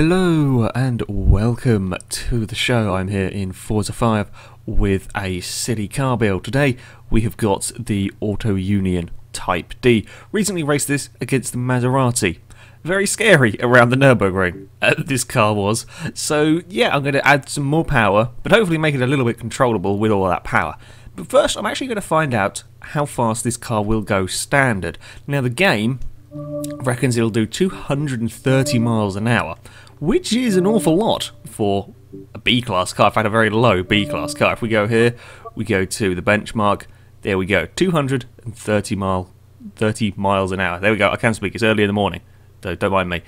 Hello and welcome to the show. I'm here in Forza 5 with a city car build. Today we have got the Auto Union Type D. Recently raced this against the Maserati. Very scary around the Nürburgring, this car was. So yeah, I'm going to add some more power, but hopefully make it a little bit controllable with all that power. But first I'm actually going to find out how fast this car will go standard. Now the game reckons it'll do 230 miles an hour, which is an awful lot for a B-class car. In fact, a very low B-class car. If we go here, we go to the benchmark, there we go, 230 miles an hour. There we go, I can speak, it's early in the morning, so don't mind me.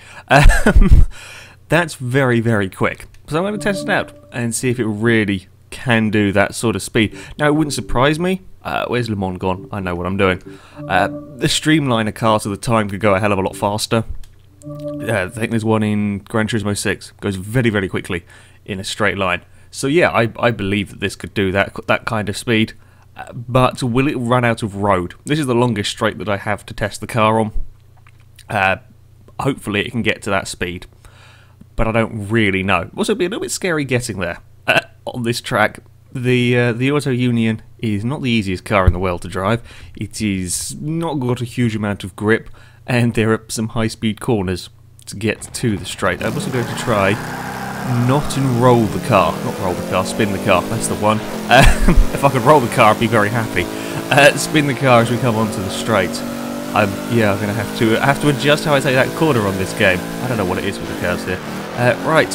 That's very, very quick. So I'm going to test it out and see if it really can do that sort of speed. Now, it wouldn't surprise me. Where's Le Mans gone? I know what I'm doing. The Streamliner cars at the time could go a hell of a lot faster. I think there's one in Gran Turismo 6. Goes very, very quickly in a straight line. So yeah, I believe that this could do that kind of speed. But will it run out of road? This is the longest straight that I have to test the car on. Hopefully it can get to that speed. But I don't really know. Also, it'd be a little bit scary getting there on this track. The Auto Union is not the easiest car in the world to drive. It is not got a huge amount of grip, and there are some high-speed corners to get to the straight. I'm also going to try not and roll the car. Not roll the car, spin the car. That's the one. If I could roll the car, I'd be very happy. Spin the car as we come onto the straight. Yeah, I'm going to have to adjust how I take that corner on this game. I don't know what it is with the cars here. Right.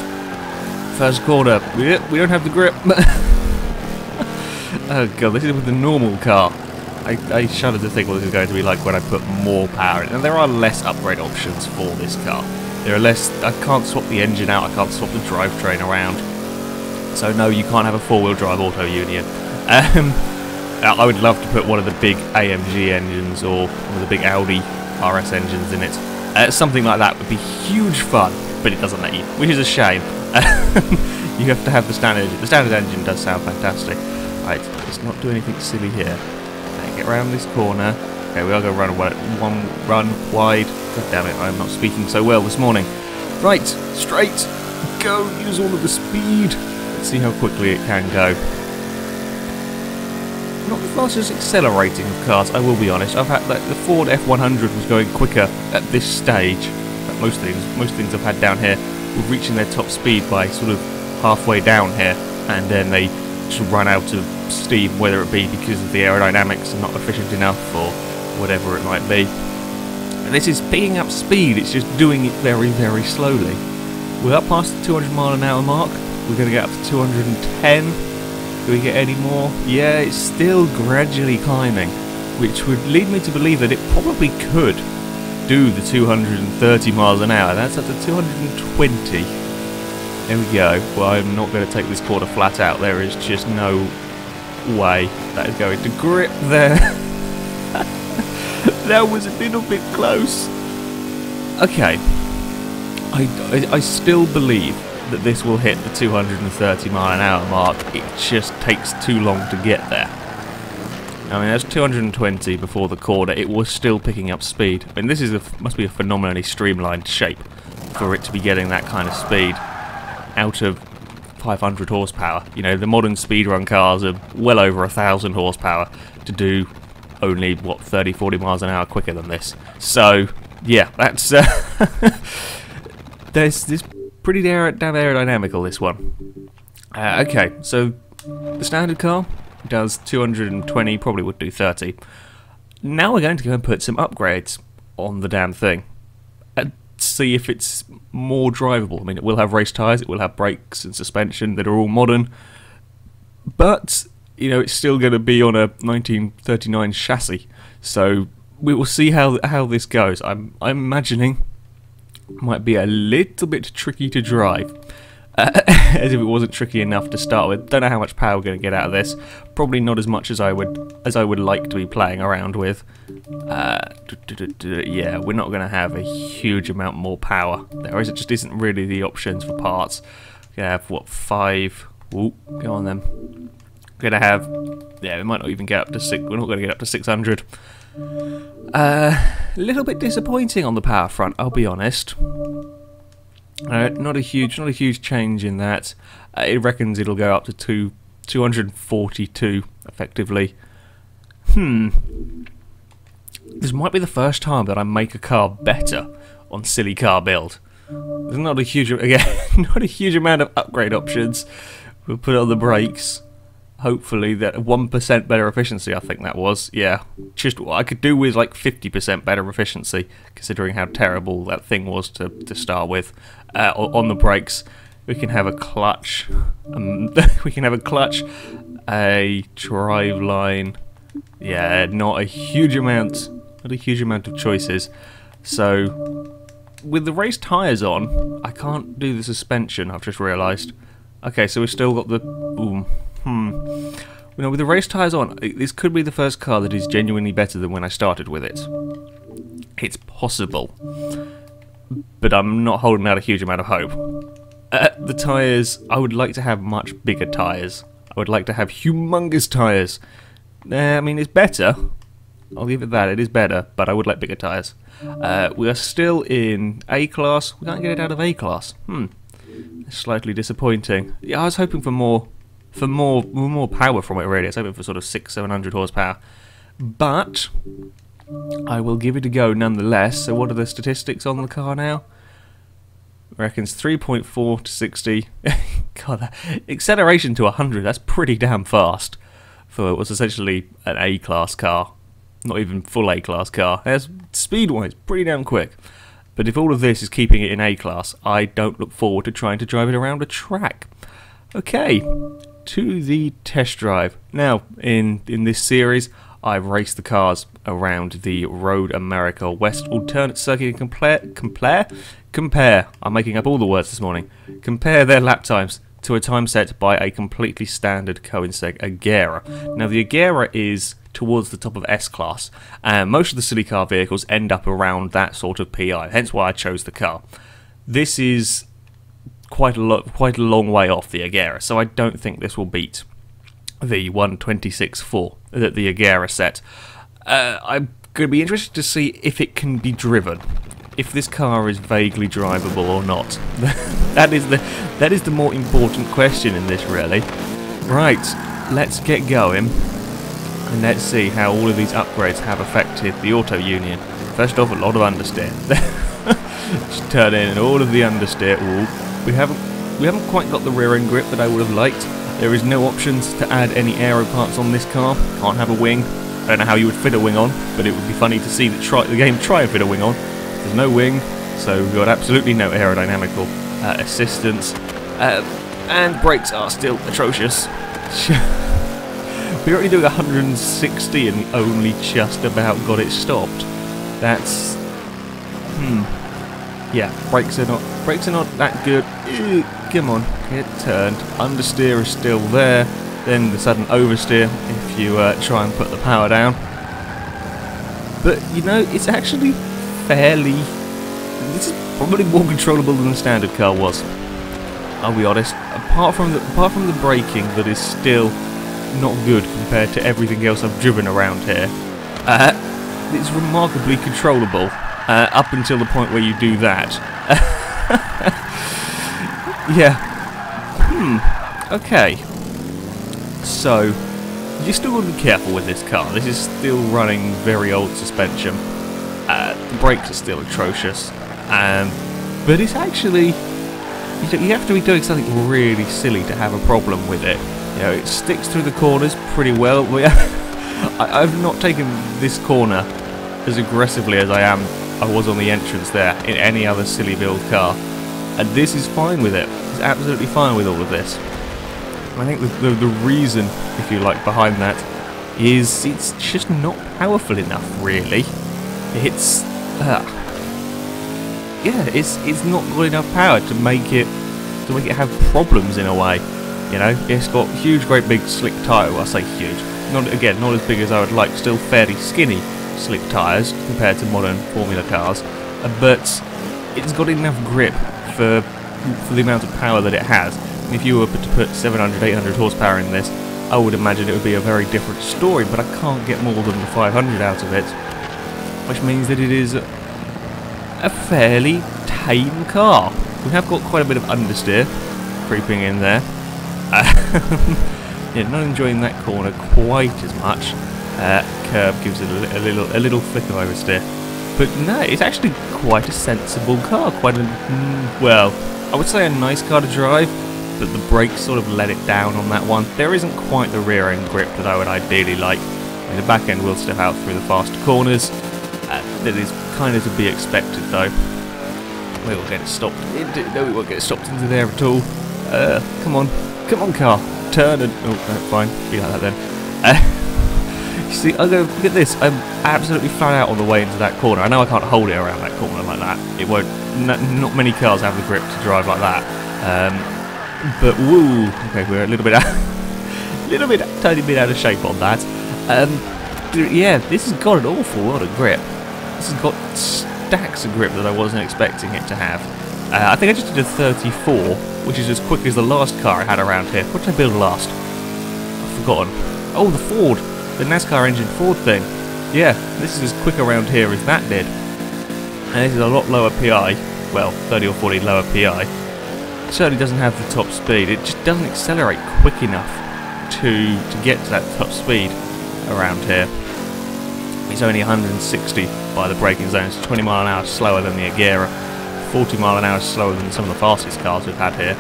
First corner. We don't have the grip. Oh god, this is with the normal car. I shudder to think what this is going to be like when I put more power in. And there are less upgrade options for this car. There are less. I can't swap the engine out, I can't swap the drivetrain around. So no, you can't have a four-wheel drive Auto Union. I would love to put one of the big AMG engines or one of the big Audi RS engines in it. Something like that would be huge fun, but it doesn't let you, which is a shame. You have to have the standard engine. The standard engine does sound fantastic. Right, let's not do anything silly here. Okay, get around this corner. Okay, we are going to run wide. God damn it, I'm not speaking so well this morning. Right, straight, go, use all of the speed. Let's see how quickly it can go. Not the fastest accelerating of cars, I will be honest. I've had the Ford F100 was going quicker at this stage. Most things I've had down here were reaching their top speed by sort of halfway down here, and then they just run out of steam, whether it be because of the aerodynamics are not efficient enough or whatever it might be. And this is picking up speed, it's just doing it very, very slowly. We're up past the 200 mile an hour mark. We're going to get up to 210. Do we get any more? Yeah, it's still gradually climbing, which would lead me to believe that it probably could do the 230 miles an hour. That's up to 220. There we go. Well, I'm not going to take this corner flat out. There is just no way that is going to grip there. That was a little bit close. Okay. I still believe that this will hit the 230 mile an hour mark. It just takes too long to get there. I mean, that's 220 before the corner. It was still picking up speed. I mean, this must be a phenomenally streamlined shape for it to be getting that kind of speed out of 500 horsepower. You know, the modern speedrun cars are well over 1,000 horsepower to do only, what, 30, 40 miles an hour quicker than this. So, yeah, that's... this pretty damn aerodynamical, this one. Okay, so the standard car does 220, probably would do 30. Now we're going to go and put some upgrades on the damn thing. See if it's more drivable. I mean, it will have race tyres, it will have brakes and suspension that are all modern, but you know, it's still going to be on a 1939 chassis. So we will see how this goes. I'm imagining it might be a little bit tricky to drive, as if it wasn't tricky enough to start with. Don't know how much power we're going to get out of this. Probably not as much as I would like to be playing around with. Yeah, we're not going to have a huge amount more power. There just isn't really the options for parts. We're going to have, what, 5? Ooh, go on then. We're going to have, yeah, we might not even get up to 6. We're not going to get up to 600. A little bit disappointing on the power front, I'll be honest. Not a huge change in that. It reckons it'll go up to 242 effectively. This might be the first time that I make a car better on silly car build. There's not a huge not a huge amount of upgrade options. We'll put it on the brakes. Hopefully that 1% better efficiency, I think that was. Yeah, just what I could do with like 50% better efficiency, considering how terrible that thing was to start with. On the brakes, we can have a clutch. We can have a clutch, a drive line. Yeah, not a huge amount of choices. So with the race tyres on, I can't do the suspension. I've just realised. Okay, so we've still got the. You know, with the race tyres on, this could be the first car that is genuinely better than when I started with it. It's possible, but I'm not holding out a huge amount of hope. The tyres, I would like to have much bigger tyres. I would like to have humongous tyres. I mean, it's better. I'll give it that, it is better, but I would like bigger tyres. We are still in A class. We can't get it out of A class. It's slightly disappointing. Yeah, I was hoping for more power from it really. I was hoping for sort of 600-700 horsepower. But I will give it a go nonetheless. So what are the statistics on the car now? Reckons 3.4 to 60. God, that acceleration to 100, that's pretty damn fast for what's essentially an A-class car. Not even full A-class car. That's speed-wise pretty damn quick. But if all of this is keeping it in A-class, I don't look forward to trying to drive it around a track. Okay, to the test drive. Now, in this series, I've raced the cars around the Road America West Alternate Circuit and compare. I'm making up all the words this morning. Compare their lap times to a time set by a completely standard Koenigsegg Agera. Now, the Agera is towards the top of S-Class, and most of the silly car vehicles end up around that sort of PI, hence why I chose the car. This is quite a long way off the Agera, so I don't think this will beat the 126.4 that the Agera set. I'm going to be interested to see if it can be driven, if this car is vaguely drivable or not. that is the more important question in this, really. Right, let's get going. And let's see how all of these upgrades have affected the Auto Union. First off, a lot of understeer. Just turn in all of the understeer. Ooh, we haven't quite got the rear end grip that I would have liked. There is no options to add any aero parts on this car. Can't have a wing. I don't know how you would fit a wing on, but it would be funny to see the game try and fit a wing on. There's no wing, so we've got absolutely no aerodynamical assistance. And brakes are still atrocious. We're already doing 160 and only just about got it stopped. That's yeah, brakes are not that good. Ew, come on, get turned. Understeer is still there. Then the sudden oversteer if you try and put the power down. But you know, it's actually fairly. This is probably more controllable than the standard car was. I'll be honest. Apart from the braking, that is still not good compared to everything else I've driven around here. It's remarkably controllable up until the point where you do that. Yeah. Okay. So you still got to be careful with this car. This is still running very old suspension. The brakes are still atrocious. But it's actually you have to be doing something really silly to have a problem with it. You know, it sticks through the corners pretty well. I've not taken this corner as aggressively as I was on the entrance there in any other silly build car, and this is fine with it. It's absolutely fine with all of this. I think the reason, if you like, behind that is it's just not powerful enough. Really, it's it's not got enough power to make it have problems in a way. You know, it's got great big slick tyre. Well, I say huge, not as big as I would like. Still fairly skinny slick tyres compared to modern Formula cars, but it's got enough grip for the amount of power that it has. If you were to put 700, 800 horsepower in this, I would imagine it would be a very different story. But I can't get more than the 500 out of it, which means that it is a fairly tame car. We have got quite a bit of understeer creeping in there. Yeah, not enjoying that corner quite as much. Curb gives it a little flick of oversteer. But no, it's actually quite a sensible car. Quite a, well, I would say a nice car to drive, but the brakes sort of let it down on that one. There isn't quite the rear end grip that I would ideally like. I mean, the back end will step out through the faster corners. That is kind of to be expected though. We will get it stopped into, no, we won't get it stopped into there at all. Come on car, turn and, oh, no, fine, be like that then. You see, I'll go, look at this, I'm absolutely flat out on the way into that corner. I know I can't hold it around that corner like that. It won't, not many cars have the grip to drive like that. But woo, okay, we're a little bit tiny bit out of shape on that. Yeah, this has got an awful lot of grip. This has got stacks of grip that I wasn't expecting it to have. I think I just did a 34, which is as quick as the last car I had around here. What did I build last? I've forgotten. Oh, the Ford. The NASCAR engine Ford thing. Yeah, this is as quick around here as that did. And this is a lot lower PI. Well, 30 or 40 lower PI. It certainly doesn't have the top speed. It just doesn't accelerate quick enough to get to that top speed around here. It's only 160 by the braking zone. It's 20 mile an hour slower than the Agera. 40 mile an hour slower than some of the fastest cars we've had here.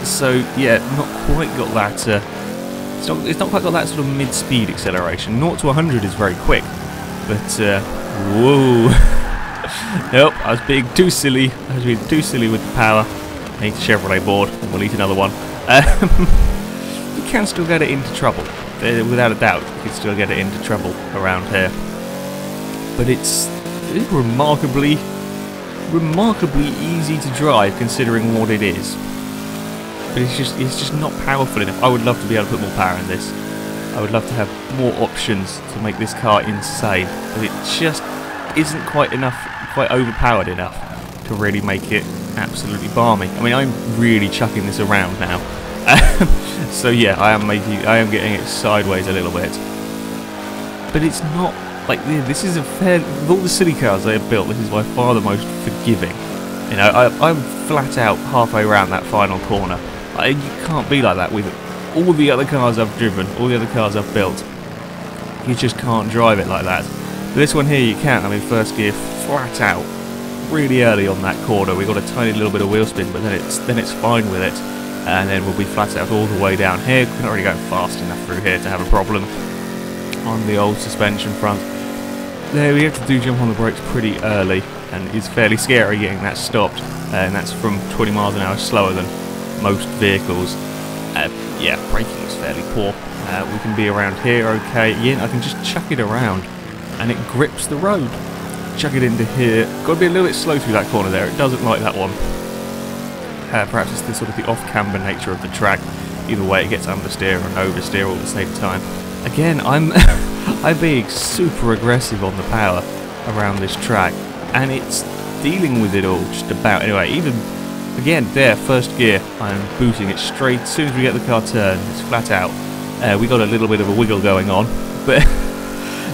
So yeah, not quite got that. It's not quite got that sort of mid-speed acceleration. 0 to 100 is very quick, but whoa! Nope, I was being too silly. I was being too silly with the power. I need a Chevrolet board, and we'll eat another one. You can still get it into trouble, without a doubt. You can still get it into trouble around here, but it's remarkably easy to drive considering what it is. But it's just not powerful enough. I would love to be able to put more power in this. I would love to have more options to make this car insane, but it just isn't quite overpowered enough to really make it absolutely balmy. I mean, I'm really chucking this around now. So yeah, I am getting it sideways a little bit. But it's not like, this is of all the city cars they have built, this is by far the most forgiving. You know, I'm flat out halfway around that final corner. You can't be like that with all the other cars I've driven, all the other cars I've built. You just can't drive it like that. But this one here you can. I mean, first gear flat out, really early on that corner. We got a tiny little bit of wheel spin, but then it's fine with it. And then we'll be flat out all the way down here. We're not really going fast enough through here to have a problem on the old suspension front. There we have to jump on the brakes pretty early, and it's fairly scary getting that stopped. And that's from 20 miles an hour slower than most vehicles. Yeah, braking is fairly poor. We can be around here okay. Yeah, I can just chuck it around and it grips the road. Chuck it into here. Got to be a little bit slow through that corner there. It doesn't like that one. Perhaps it's the sort of the off-camber nature of the track. Either way, it gets understeer and oversteer all at the same time. Again, I'm being super aggressive on the power around this track, and it's dealing with it all just about. Anyway, even again there, first gear, I'm booting it straight. As soon as we get the car turned, it's flat out. We got a little bit of a wiggle going on, but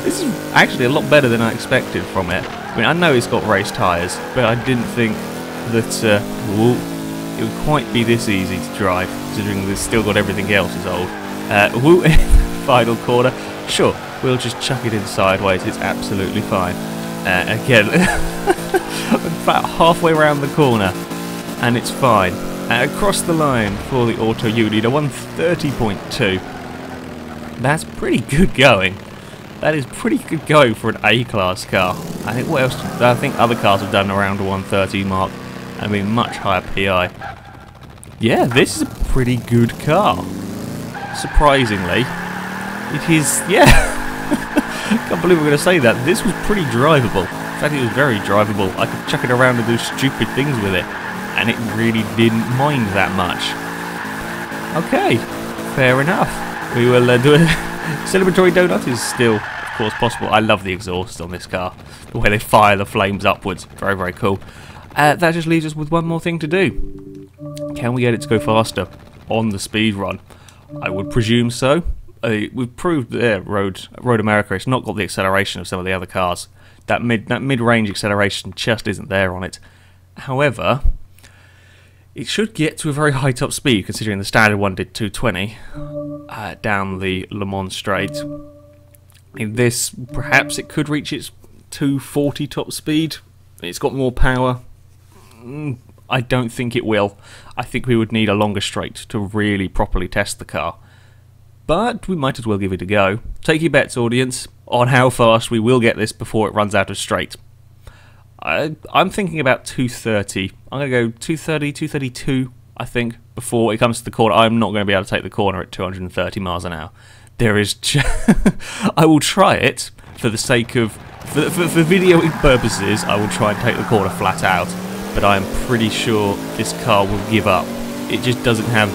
this is actually a lot better than I expected from it. I mean, I know it's got race tyres, but I didn't think that it would quite be this easy to drive, considering we've still got everything else is old. Final corner. Sure, we'll just chuck it in sideways. It's absolutely fine. Again, I'm about halfway around the corner, and it's fine. Across the line for the Auto Union, a 130.2. That's pretty good going. That is pretty good going for an A-class car. I think what else? I think other cars have done around the 130 mark. I mean, much higher PI. Yeah, this is a pretty good car. Surprisingly, it is. Yeah, can't believe we're going to say that. This was pretty drivable. In fact, it was very drivable. I could chuck it around and do stupid things with it, and it really didn't mind that much. Okay, fair enough. We will do a celebratory donut. Is still, of course, possible. I love the exhaust on this car. The way they fire the flames upwards. Very, very cool. That just leaves us with one more thing to do. Can we get it to go faster on the speed run? I would presume so. We've proved that Road America has not got the acceleration of some of the other cars. That mid-range acceleration just isn't there on it. However, it should get to a very high top speed, considering the standard one did 220 down the Le Mans straight. In this, perhaps it could reach its 240 top speed. It's got more power. I don't think it will. I think we would need a longer straight to really properly test the car. But we might as well give it a go. Take your bets, audience, on how fast we will get this before it runs out of straight. I'm thinking about 230. I'm going to go 230, 232, I think, before it comes to the corner. I'm not going to be able to take the corner at 230 miles an hour. There is... I will try it for the sake of... For videoing purposes, I will try and take the corner flat out. But I am pretty sure this car will give up. It just doesn't have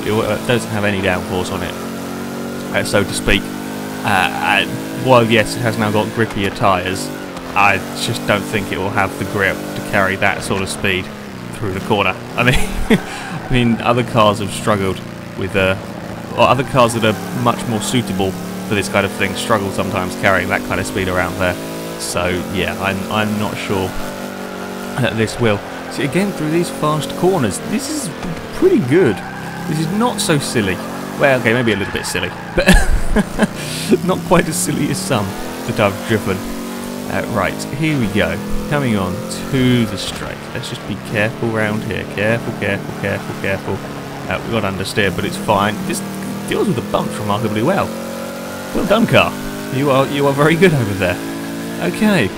any downforce on it, so to speak. While yes, it has now got grippier tyres, I just don't think it will have the grip to carry that sort of speed through the corner. I mean, other cars have struggled with, or other cars that are much more suitable for this kind of thing struggle sometimes carrying that kind of speed around there. So yeah, I'm not sure that this will. See, again, through these fast corners, this is pretty good. This is not so silly. Well, okay, maybe a little bit silly, but not quite as silly as some that I've driven. Right, here we go. Coming on to the straight. Let's just be careful around here. Careful, careful, careful, careful. We've got understeer, but it's fine. This deals with the bumps remarkably well. Well done, car. You are very good over there. Okay.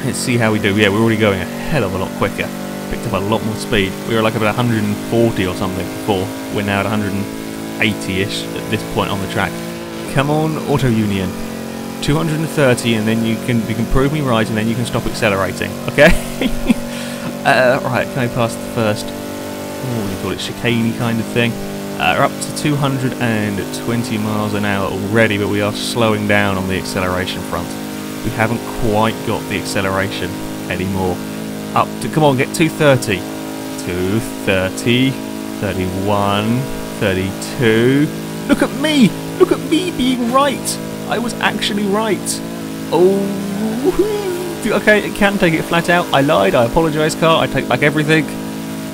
Let's see how we do. Yeah, we're already going a hell of a lot quicker. Picked up a lot more speed. We were like about 140 or something before. We're now at 180-ish at this point on the track. Come on, Auto Union. 230, and then you can prove me right, and then you can stop accelerating. Okay. Right. Can I pass the first? What do you call it? Chicane kind of thing. We're up to 220 miles an hour already, but we are slowing down on the acceleration front. We haven't quite got the acceleration anymore. Up to, come on, get 230. 230, 31, 32. Look at me! Look at me being right! I was actually right. Oh, okay, it can take it flat out. I lied, I apologise, car. I take back everything.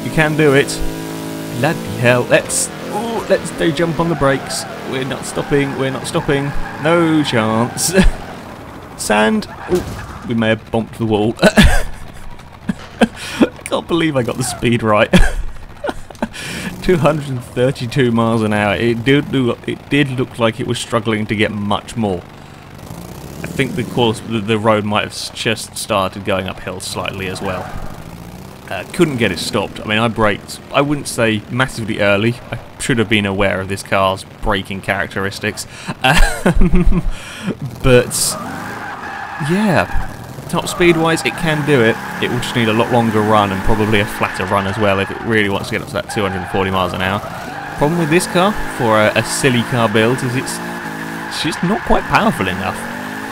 You can do it. Bloody hell. Let's do jump on the brakes. We're not stopping, we're not stopping. No chance. Sand. Oh, we may have bumped the wall. Can't believe I got the speed right. 232 miles an hour. It did look like it was struggling to get much more. I think the road might have just started going uphill slightly as well. Couldn't get it stopped. I mean, I braked, I wouldn't say massively early. I should have been aware of this car's braking characteristics. But yeah, top speed wise it can do it. It will just need a lot longer run and probably a flatter run as well if it really wants to get up to that 240 miles an hour. Problem with this car for a silly car build is it's just not quite powerful enough.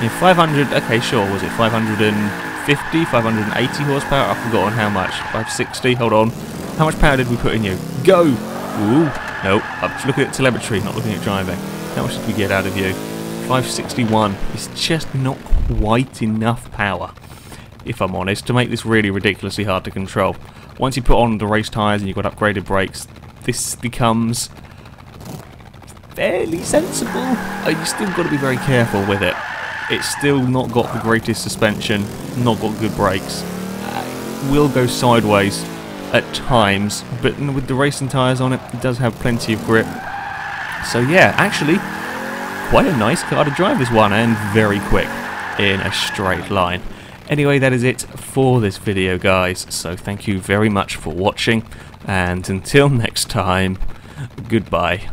In 500, okay, sure, was it 550, 580 horsepower? I've forgotten how much. 560, hold on. How much power did we put in you? Go! Ooh, no, I'm just looking at telemetry, not looking at driving. How much did we get out of you? 561. It's just not quite enough power, if I'm honest, to make this really ridiculously hard to control. Once you put on the race tyres and you've got upgraded brakes, this becomes fairly sensible. You still got to be very careful with it. It's still not got the greatest suspension, not got good brakes. Will go sideways at times, but with the racing tyres on it, it does have plenty of grip. So yeah, actually, quite a nice car to drive, this one, and very quick in a straight line. Anyway, that is it for this video, guys, so thank you very much for watching, and until next time, goodbye.